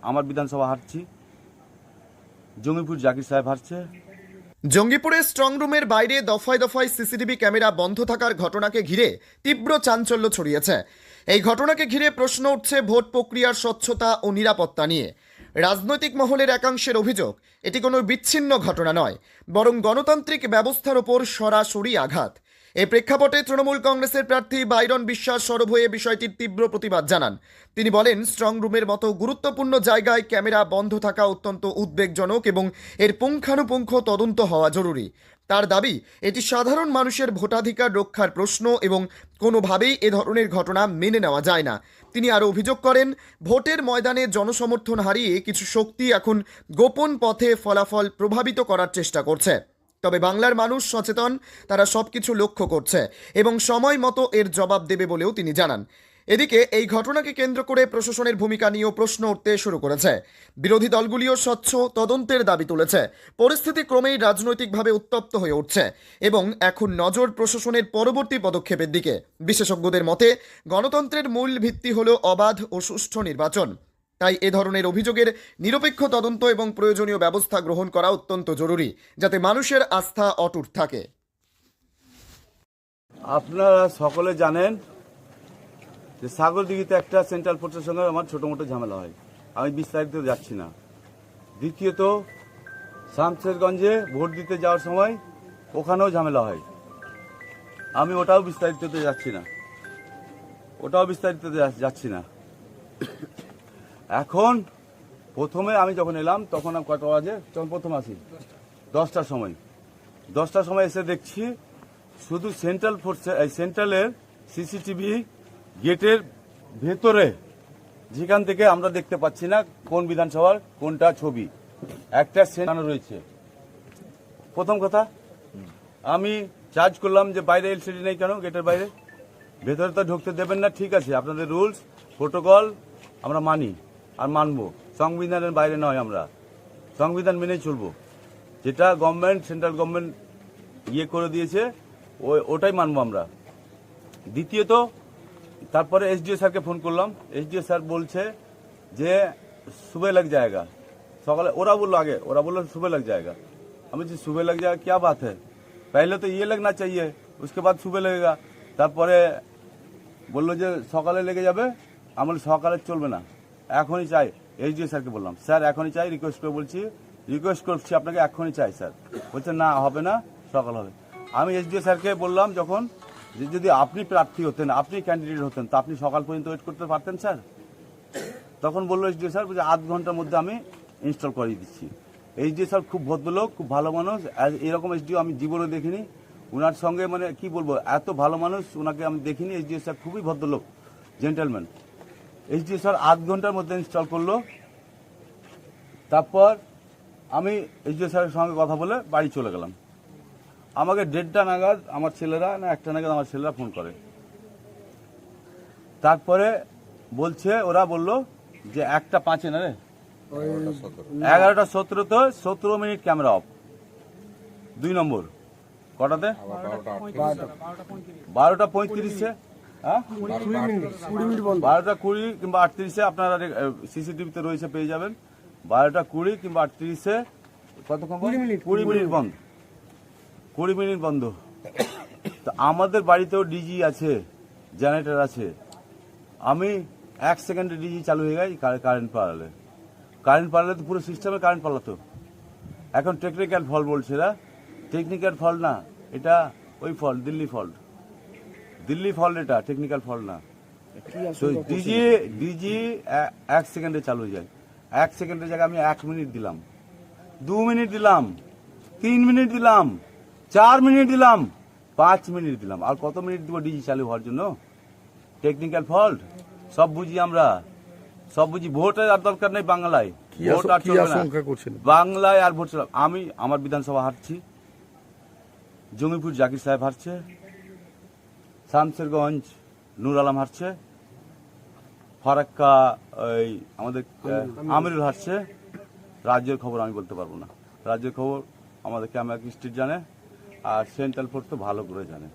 আমার বিধানসভা হারছি, জঙ্গিপুর জাকির সাহেব হারছে। জঙ্গিপুরে স্ট্রং রুমের বাইরে দফায় দফায় সিসিটিভি ক্যামেরা বন্ধ থাকার ঘটনাকে ঘিরে তীব্র চাঞ্চল্য ছড়িয়েছে। এই ঘটনাকে ঘিরে প্রশ্ন উঠছে ভোট প্রক্রিয়ার স্বচ্ছতা ও নিরাপত্তা নিয়ে। রাজনৈতিক মহলের একাংশের অভিযোগ, এটি কোনো বিচ্ছিন্ন ঘটনা নয়, বরং গণতান্ত্রিক ব্যবস্থার ওপর সরাসরি আঘাত। এই প্রেক্ষাপটে তৃণমূল কংগ্রেসের প্রার্থী বাইরন বিশ্বাস সরব হয়ে বিষয়টির তীব্র প্রতিবাদ জানান। তিনি বলেন, স্ট্রং রুমের মতো গুরুত্বপূর্ণ জায়গায় ক্যামেরা বন্ধ থাকা অত্যন্ত উদ্বেগজনক এবং এর পুঙ্খানুপুঙ্খ তদন্ত হওয়া জরুরি। তার দাবি, এটি সাধারণ মানুষের ভোটাধিকার রক্ষার প্রশ্ন এবং কোনোভাবেই এ ধরনের ঘটনা মেনে নেওয়া যায় না। তিনি আরও অভিযোগ করেন, ভোটের ময়দানে জনসমর্থন হারিয়ে কিছু শক্তি এখন গোপন পথে ফলাফল প্রভাবিত করার চেষ্টা করছে। তবে বাংলার মানুষ সচেতন, তারা সবকিছু লক্ষ্য করছে এবং সময় মতো এর জবাব দেবে বলেও তিনি জানান। এদিকে এই ঘটনাকে কেন্দ্র করে প্রশাসনের ভূমিকা নিয়েও প্রশ্ন উঠতে শুরু করেছে। বিরোধী দলগুলিও স্বচ্ছ তদন্তের দাবি তুলেছে। পরিস্থিতি ক্রমেই রাজনৈতিকভাবে উত্তপ্ত হয়ে উঠছে এবং এখন নজর প্রশাসনের পরবর্তী পদক্ষেপের দিকে। বিশেষজ্ঞদের মতে, গণতন্ত্রের মূল ভিত্তি হল অবাধ ও সুষ্ঠু নির্বাচন। তাই এ ধরনের অভিযোগের নিরপেক্ষ তদন্ত এবং প্রয়োজনীয় ব্যবস্থা গ্রহণ করা অত্যন্ত জরুরি, যাতে মানুষের আস্থা অটুট থাকে। আপনারা সকলে জানেন যে সাগরদিঘিতে একটা সেন্ট্রাল ফোর্সের সঙ্গে আমার ছোটো মোটো ঝামেলা হয়, আমি বিস্তারিত যাচ্ছি না। দ্বিতীয়ত, শামশেরগঞ্জে ভোট দিতে যাওয়ার সময় ওখানেও ঝামেলা হয়, আমি ওটাও বিস্তারিত যাচ্ছি না। এখন প্রথমে আমি যখন এলাম তখন আমি কটা বাজে, যখন প্রথম আসি 10টার সময় এসে দেখছি শুধু সেন্ট্রালের সিসিটিভি গেটের ভেতরে, যেখান থেকে আমরা দেখতে পাচ্ছি না কোন বিধানসভার কোনটা ছবি, একটা সেন্টার রয়েছে। প্রথম কথা, আমি চার্জ করলাম যে বাইরে এলসিডি নেই কেন, গেটের বাইরে, ভেতরে তো ঢুকতে দেবেন না, ঠিক আছে আপনাদের রুলস প্রোটোকল আমরা মানি আর মানবো, সংবিধানের বাইরে নয়, আমরা সংবিধান মেনেই চলবো। যেটা গভর্নমেন্ট, সেন্ট্রাল গভর্নমেন্ট করে দিয়েছে ওটাই মানবো আমরা। দ্বিতীয়ত, তারপরে এসডিও স্যারকে ফোন করলাম, এসডিও স্যার বলছে যে সুবে লাগ জায়গা। সকালে ওরা বললো সুবে লাগ জায়গা। আমি বলছি সুবে লাগ জায়গা क्या बात है, पहले तो ये लगना चाहिए, उसके बाद सुबह लगेगा। তারপরে বললো যে সকালে লেগে যাবে। আমি বলি সকালে চলবে না, এখনই চাই। এসডিও স্যারকে বললাম, স্যার এখনই চাই, রিকোয়েস্ট করছি আপনাকে, এখনই চাই স্যার। বলছে না হবে না, সকাল হবে। আমি এসডিও স্যারকে বললাম যখন, যে যদি আপনি প্রার্থী হতেন, আপনি ক্যান্ডিডেট হতেন, তা আপনি সকাল পর্যন্ত ওয়েট করতে পারতেন স্যার। তখন বললো এসডিও স্যার, বলছে আধ ঘন্টার মধ্যে আমি ইনস্টল করিয়ে দিচ্ছি। এসডিও স্যার খুব ভদ্রলোক, খুব ভালো মানুষ, এরকম এসডিও আমি জীবনে দেখিনি। ওনার সঙ্গে মানে কি বলবো, এত ভালো মানুষ ওনাকে আমি দেখিনি। এসডিও স্যার খুবই ভদ্রলোক, জেন্টেলম্যান। এসডিও স্যার আধ ঘন্টার মধ্যে ইনস্টল করলো। তারপর আমি এসডিও স্যারের সঙ্গে কথা বলে বাড়ি চলে গেলাম। আমাকে 1:30 নাগাদ আমার ছেলেরা, না 1টা নাগাদ আমার ছেলেরা ফোন করে। তারপরে বলছে, ওরা বললো যে 1:05 না রে, 11:17 17 মিনিট ক্যামেরা অফ। 2 নম্বর কটাতে 12:35 হ্যাঁ 12:20 কিংবা 38 আপনারা সিসিটিভিতে রয়েছে, পেয়ে যাবেন। 12:20 কিংবা 38 কতক্ষণ, 20 মিনিট বন্ধ, 20 মিনিট বন্ধ। তো আমাদের বাড়িতেও ডিজি আছে, জেনারেটর আছে। আমি 1 সেকেন্ডে ডিজি চালু হয়ে গেছে। কারেন্ট পালালে তো পুরো সিস্টেমে কারেন্ট পালাতো। এখন টেকনিক্যাল ফল্ট বলছে না, টেকনিক্যাল ফল্ট না, এটা ওই ফল্ট, দিল্লি ফল্ট, এটা টেকনিক্যাল ফল্ট না। ডিজি 1 সেকেন্ডে চালু হয়ে যায়। 1 সেকেন্ডের জায়গায় আমি 1 মিনিট দিলাম, 2 মিনিট দিলাম, 3 মিনিট দিলাম, 4 মিনিট দিলাম, 5 মিনিট দিলাম, আর কত মিনিট দিব ডিজি চালু হওয়ার জন্য? টেকনিক্যাল ফল্ট সব বুঝি আমরা, সব বুঝি। ভোটের আর দরকার নেই বাংলায়, ভোট আর চলবে না বাংলায়, আর ভোট চলবে। আমি আমার বিধানসভা হারছি, জঙ্গিপুর জাকির সাহেব হারছে, শামশেরগঞ্জ নূর আলম হারছে, ফারাক্কা ওই আমাদের আমিরুল হারছে। রাজ্যের খবর আমি বলতে পারবো না, রাজ্যের খবর আমাদের ক্যামেরা স্ট্রিট জানে, আর সেন্ট্রাল ফোর্স তো ভালো করে জানে।